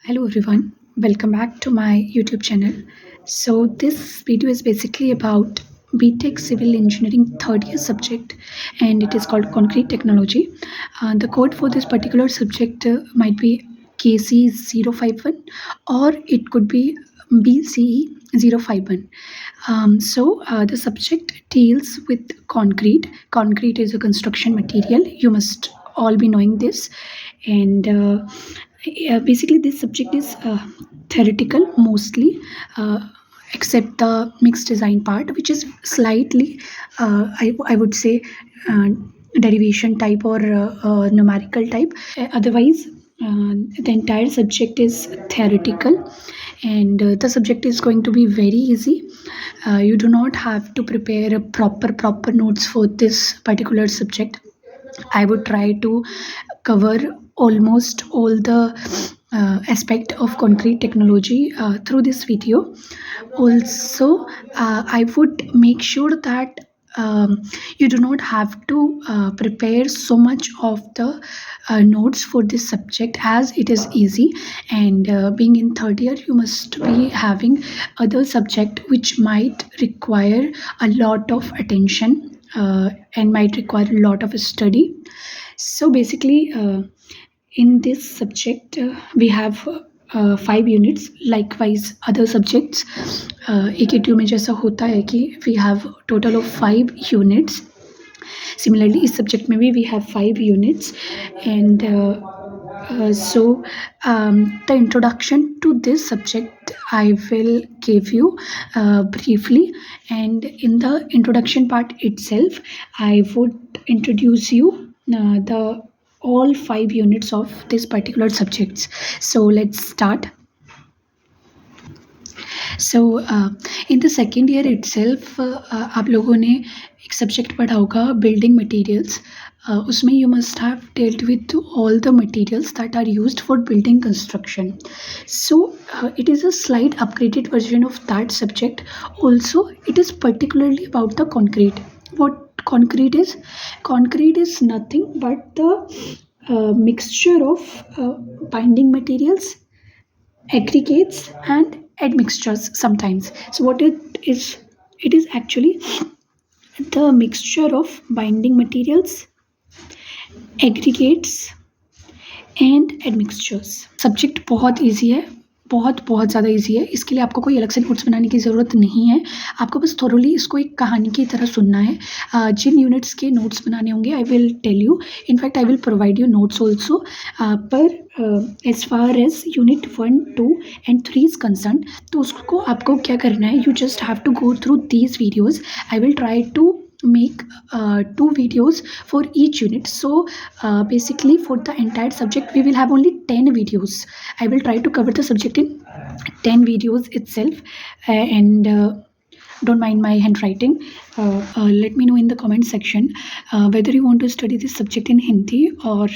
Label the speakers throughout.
Speaker 1: Hello everyone, welcome back to my YouTube channel. So this video is basically about BTech Civil Engineering third year subject, and it is called Concrete Technology. The code for this particular subject might be KC051 or it could be BCE051. The subject deals with concrete. Concrete is a construction material. You must all be knowing this, and basically this subject is theoretical mostly, uh, except the mixed design part, which is slightly, I would say, uh, derivation type or numerical type. Otherwise, the entire subject is theoretical, and the subject is going to be very easy. You do not have to prepare a proper notes for this particular subject. I would try to cover almost all the aspect of concrete technology through this video. Also, I would make sure that you do not have to prepare so much of the notes for this subject, as it is easy. And being in third year, you must be having other subject which might require a lot of attention and might require a lot of study. So basically, in this subject, we have 5 units. Likewise, other subjects, AKTU में जैसा होता है कि we have total of 5 units. Similarly, इस subject में भी we have 5 units, and the introduction to this subject I will give you briefly, and in the introduction part itself, I would introduce you the all 5 units of this particular subjects. So let's start. So in the second year itself आप लोगों ने एक subject पढ़ा होगा, building materials. उसमें you must have dealt with all the materials that are used for building construction. So it is a slight upgraded version of that subject. Also, it is particularly about the concrete. What concrete is? Concrete is nothing but the mixture of binding materials, aggregates, and admixtures sometimes. So what it is actually the mixture of binding materials, aggregates and admixtures. Subject बहुत easy है, बहुत बहुत ज़्यादा easy है. इसके लिए आपको कोई अलग से नोट्स बनाने की ज़रूरत नहीं है. आपको बस थोरोली इसको एक कहानी की तरह सुनना है. जिन यूनिट्स के नोट्स बनाने होंगे I will tell you. In fact I will provide you notes also. पर as far as unit 1, 2 and 3 is concern, तो उसको आपको क्या करना है, you just have to go through these videos. I will try to make 2 videos for each unit. So basically for the entire subject we will have only 10 videos. I will try to cover the subject in 10 videos itself. And don't mind my handwriting. Let me know in the comment section whether you want to study this subject in Hindi or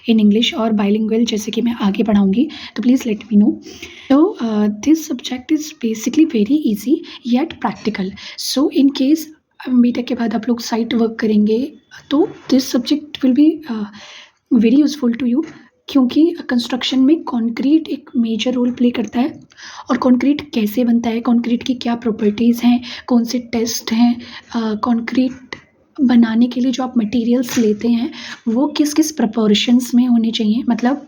Speaker 1: in English or bilingual, जैसे कि मैं आगे पढ़ाऊँगी, तो please let me know. So this subject is basically very easy yet practical. So in case BTech के बाद आप लोग site work करेंगे, तो this subject will be very useful to you, क्योंकि कंस्ट्रक्शन में कंक्रीट एक मेजर रोल प्ले करता है. और कंक्रीट कैसे बनता है, कंक्रीट की क्या प्रॉपर्टीज़ हैं, कौन से टेस्ट हैं, कंक्रीट बनाने के लिए जो आप मटेरियल्स लेते हैं वो किस किस प्रपोर्शंस में होने चाहिए. मतलब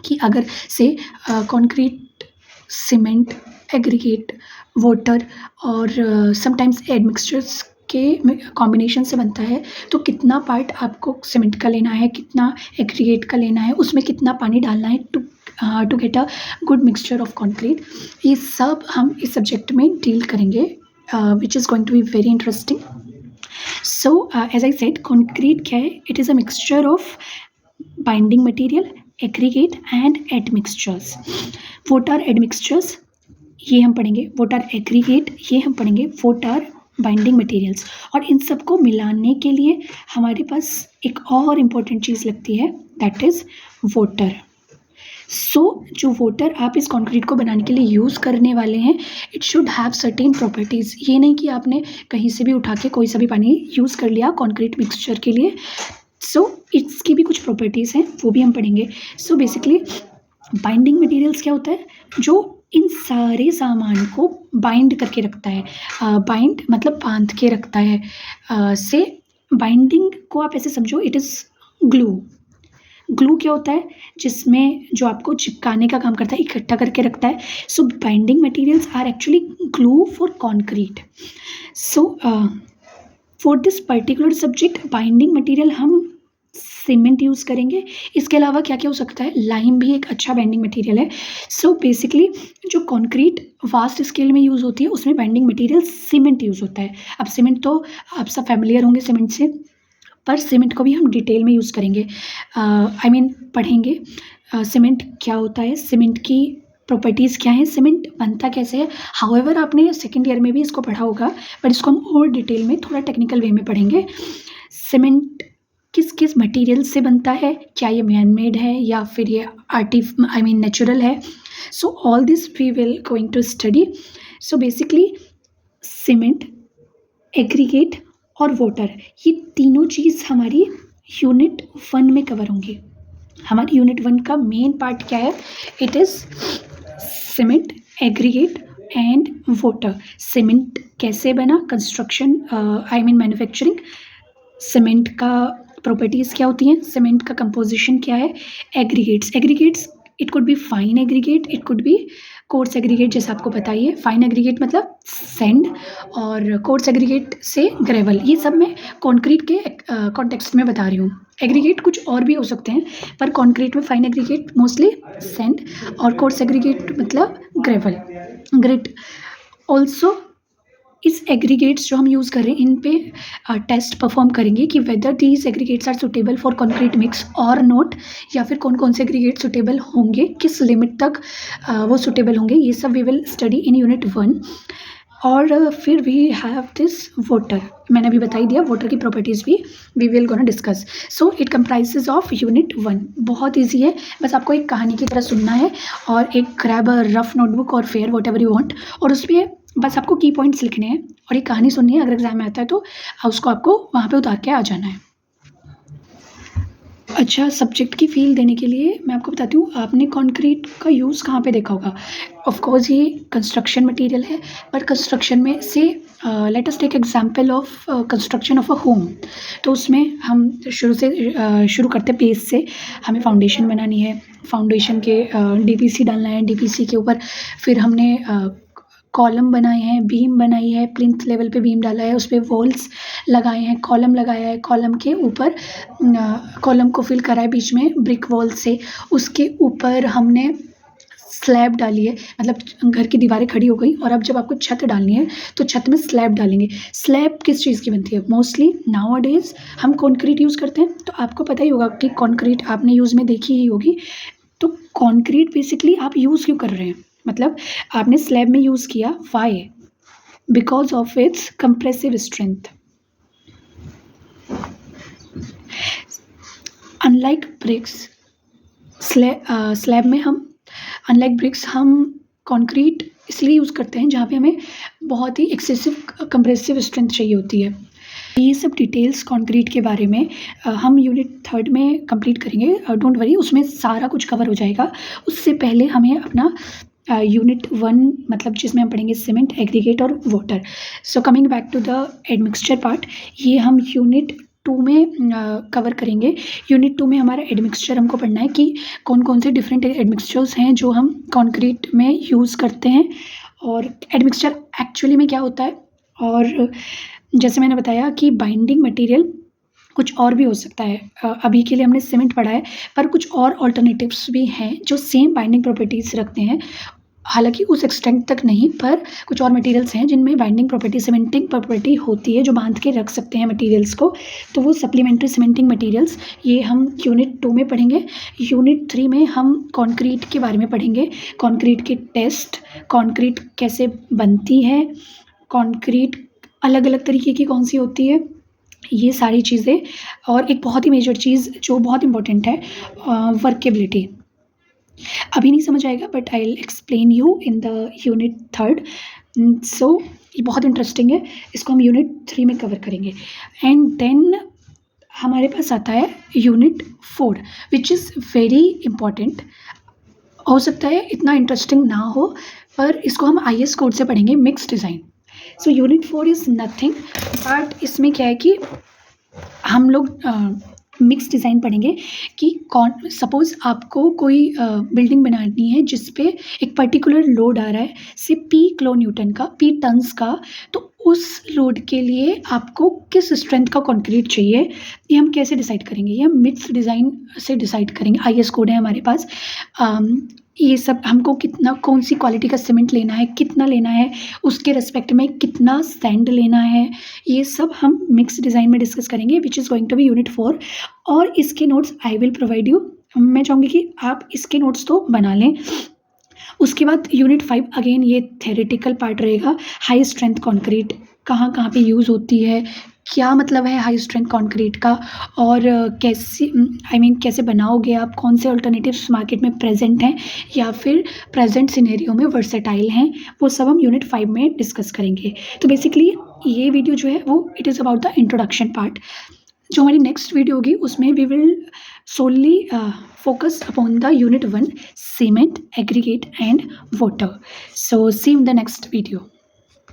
Speaker 1: कि अगर से कंक्रीट, सीमेंट, एग्रीगेट, वाटर और समटाइम्स एडमिक्सचर्स के कॉम्बिनेशन से बनता है, तो कितना पार्ट आपको सीमेंट का लेना है, कितना एग्रीगेट का लेना है, उसमें कितना पानी डालना है to get a good mixture of concrete. ये सब हम इस सब्जेक्ट में डील करेंगे, which is going to be very interesting. So as I said, concrete क्या है? It is a mixture of binding material, aggregate and admixtures. What are admixtures, ये हम पढ़ेंगे. व्हाट आर एग्रीगेट, ये हम पढ़ेंगे. What are binding materials. और इन सबको मिलाने के लिए हमारे पास एक और इम्पॉर्टेंट चीज़ लगती है, दैट इज़ वाटर. सो जो वाटर आप इस कंक्रीट को बनाने के लिए यूज़ करने वाले हैं, it should have certain properties. ये नहीं कि आपने कहीं से भी उठा के कोई सा भी पानी यूज़ कर लिया कंक्रीट मिक्सचर के लिए. सो इसकी भी कुछ प्रॉपर्टीज़ हैं, वो भी हम पढ़ेंगे. सो बेसिकली बाइंडिंग मटेरियल्स क्या होता है, जो इन सारे सामान को बाइंड करके रखता है। बाइंड मतलब बांध के रखता है। से बाइंडिंग को आप ऐसे समझो, इट इज़ ग्लू। ग्लू क्या होता है, जिसमें जो आपको चिपकाने का काम करता है, इकट्ठा करके रखता है। So binding materials are actually glue for concrete. So for this particular subject binding material हम सीमेंट यूज़ करेंगे। इसके अलावा क्या क्या हो सकता है, लाइम भी एक अच्छा बाइंडिंग मटेरियल है। सो बेसिकली जो कंक्रीट वास्ट स्केल में यूज़ होती है, उसमें बाइंडिंग मटेरियल सीमेंट यूज़ होता है। अब सीमेंट तो आप सब फैमिलियर होंगे सीमेंट से, पर सीमेंट को भी हम डिटेल में यूज़ करेंगे। आई मीन पढ़ेंगे सीमेंट क्या होता है, सीमेंट की प्रॉपर्टीज़ क्या हैं, सीमेंट बनता कैसे है। हाउएवर आपने सेकेंड ईयर में भी इसको पढ़ा होगा, पर इसको हम और डिटेल में थोड़ा टेक्निकल वे में पढ़ेंगे। सीमेंट किस किस मटेरियल से बनता है, क्या ये मैन मेड है या फिर ये नेचुरल है। So all this we will going to study. So basically cement, aggregate और वाटर, ये तीनों चीज़ हमारी यूनिट 1 में कवर होंगी। हमारी यूनिट 1 का मेन पार्ट क्या है, it is cement, aggregate and water. Cement कैसे बना, कंस्ट्रक्शन मैन्युफैक्चरिंग, सीमेंट का प्रॉपर्टीज़ क्या होती हैं, सीमेंट का कंपोजिशन क्या है, aggregates it could be fine aggregate, it could be coarse aggregate, जैसे आपको पता ही है। फाइन एग्रीगेट मतलब सैंड, और कोर्स एग्रीगेट से ग्रेवल। ये सब मैं कंक्रीट के कॉन्टेक्स्ट में बता रही हूँ। एग्रीगेट कुछ और भी हो सकते हैं, पर कंक्रीट में फाइन एग्रीगेट मोस्टली सैंड, और कोर्स एग्रीगेट मतलब ग्रेवल, ग्रिट। ऑल्सो इस एग्रीगेट्स जो हम यूज़ कर रहे हैं, इन पे टेस्ट परफॉर्म करेंगे कि whether these aggregates are suitable for concrete mix और नॉट, या फिर कौन कौन से एग्रीगेट सुटेबल होंगे, किस लिमिट तक वो सुटेबल होंगे, ये सब we will study in unit 1। और फिर वी हैव दिस वाटर, मैंने अभी बता ही दिया, वाटर की प्रॉपर्टीज़ भी we will gonna discuss. So it comprises of unit 1। बहुत ईजी है, बस आपको एक कहानी की तरह सुनना है, और एक ग्रैब अ रफ नोटबुक और fair what ever you want, और उस पर बस आपको की पॉइंट्स लिखने हैं और एक कहानी सुननी है। अगर एग्जाम में आता है तो उसको आपको वहाँ पे उतार के आ जाना है। अच्छा, सब्जेक्ट की फील देने के लिए मैं आपको बताती हूँ, आपने कंक्रीट का यूज़ कहाँ पे देखा होगा। ऑफ कोर्स ये कंस्ट्रक्शन मटेरियल है, पर कंस्ट्रक्शन में से let us take example of construction of a home. तो उसमें हम शुरू करते हैं बेस से। हमें फाउंडेशन बनानी है, फाउंडेशन के डीपीसी डालना है, डीपीसी के ऊपर फिर हमने कॉलम बनाए हैं, बीम बनाई है, प्लिंथ लेवल पे बीम डाला है, उस पर वॉल्स लगाए हैं, कॉलम लगाया है, कॉलम के ऊपर कॉलम को फिल करा है बीच में ब्रिक वॉल से, उसके ऊपर हमने स्लैब डाली है, मतलब घर की दीवारें खड़ी हो गई, और अब जब आपको छत डालनी है तो छत में स्लैब डालेंगे। स्लैब किस चीज़ की बनती है, मोस्टली नाउ डेज हम कंक्रीट यूज़ करते हैं, तो आपको पता ही होगा कि कंक्रीट आपने यूज़ में देखी ही होगी। तो कंक्रीट बेसिकली आप यूज़ क्यों कर रहे हैं, मतलब आपने स्लैब में यूज़ किया, why, because of its compressive strength. Unlike bricks, slab में हम अनलाइक ब्रिक्स हम कंक्रीट इसलिए यूज़ करते हैं जहाँ पे हमें बहुत ही एक्सेसिव कंप्रेसिव स्ट्रेंथ चाहिए होती है। ये सब डिटेल्स कंक्रीट के बारे में हम यूनिट 3 में कंप्लीट करेंगे, डोंट वरी, उसमें सारा कुछ कवर हो जाएगा। उससे पहले हमें अपना यूनिट 1 मतलब जिसमें हम पढ़ेंगे सीमेंट, एग्रीगेट और water. So coming back to the admixture part, ये हम यूनिट 2 में कवर करेंगे। यूनिट 2 में हमारा एडमिक्सचर हमको पढ़ना है कि कौन कौन से डिफरेंट एडमिक्सचर्स हैं जो हम कंक्रीट में यूज़ करते हैं, और एडमिक्सचर एक्चुअली में क्या होता है। और जैसे मैंने बताया कि बाइंडिंग मटेरियल कुछ और भी हो सकता है। अभी के लिए हमने सीमेंट पढ़ा है, पर कुछ और ऑल्टरनेटिव्स भी हैं जो सेम बाइंडिंग प्रॉपर्टीज़ रखते हैं, हालांकि उस एक्सटेंट तक नहीं, पर कुछ और मटेरियल्स हैं जिनमें बाइंडिंग प्रॉपर्टी, सीमेंटिंग प्रॉपर्टी होती है, जो बांध के रख सकते हैं मटेरियल्स को। तो वो सप्लीमेंट्री सीमेंटिंग मटेरियल्स, ये हम यूनिट 2 में पढ़ेंगे। यूनिट 3 में हम कंक्रीट के बारे में पढ़ेंगे, कंक्रीट के टेस्ट, कंक्रीट कैसे बनती है, कंक्रीट अलग अलग तरीके की कौन सी होती है, ये सारी चीज़ें। और एक बहुत ही मेजर चीज़ जो बहुत इंपॉर्टेंट है, वर्केबिलिटी। अभी नहीं समझ आएगा, but I will explain you in the unit 3। सो ये बहुत इंटरेस्टिंग है, इसको हम यूनिट 3 में कवर करेंगे। एंड देन हमारे पास आता है unit 4, which is very important. हो सकता है इतना इंटरेस्टिंग ना हो, पर इसको हम IS कोड से पढ़ेंगे, mix design. So unit 4 is nothing but इसमें क्या है कि हम लोग मिक्स डिज़ाइन पढ़ेंगे कि कौन सपोज़ आपको कोई बिल्डिंग बनानी है जिस पे एक पर्टिकुलर लोड आ रहा है, से P किलो न्यूटन का, P टन्स का, तो उस लोड के लिए आपको किस स्ट्रेंथ का कंक्रीट चाहिए, ये हम कैसे डिसाइड करेंगे? ये हम मिक्स डिज़ाइन से डिसाइड करेंगे। IS कोड है हमारे पास। ये सब हमको कितना, कौन सी क्वालिटी का सीमेंट लेना है, कितना लेना है, उसके रिस्पेक्ट में कितना सैंड लेना है, ये सब हम मिक्स डिज़ाइन में डिस्कस करेंगे, which is going to be unit 4। और इसके notes I will provide you. मैं चाहूँगी कि आप इसके नोट्स तो बना लें। उसके बाद यूनिट 5 अगेन ये थेरेटिकल पार्ट रहेगा। हाई स्ट्रेंथ कंक्रीट कहाँ कहाँ पे यूज़ होती है, क्या मतलब है हाई स्ट्रेंथ कंक्रीट का, और कैसे कैसे बनाओगे आप, कौन से अल्टरनेटिव्स मार्केट में प्रेजेंट हैं या फिर प्रेजेंट सिनेरियो में वर्सेटाइल हैं, वो सब हम यूनिट 5 में डिस्कस करेंगे। तो बेसिकली ये वीडियो जो है वो it is about the introduction part. जो हमारी नेक्स्ट वीडियो होगी उसमें we will solely focus upon the unit 1 cement, aggregate and water. So see you in the next video.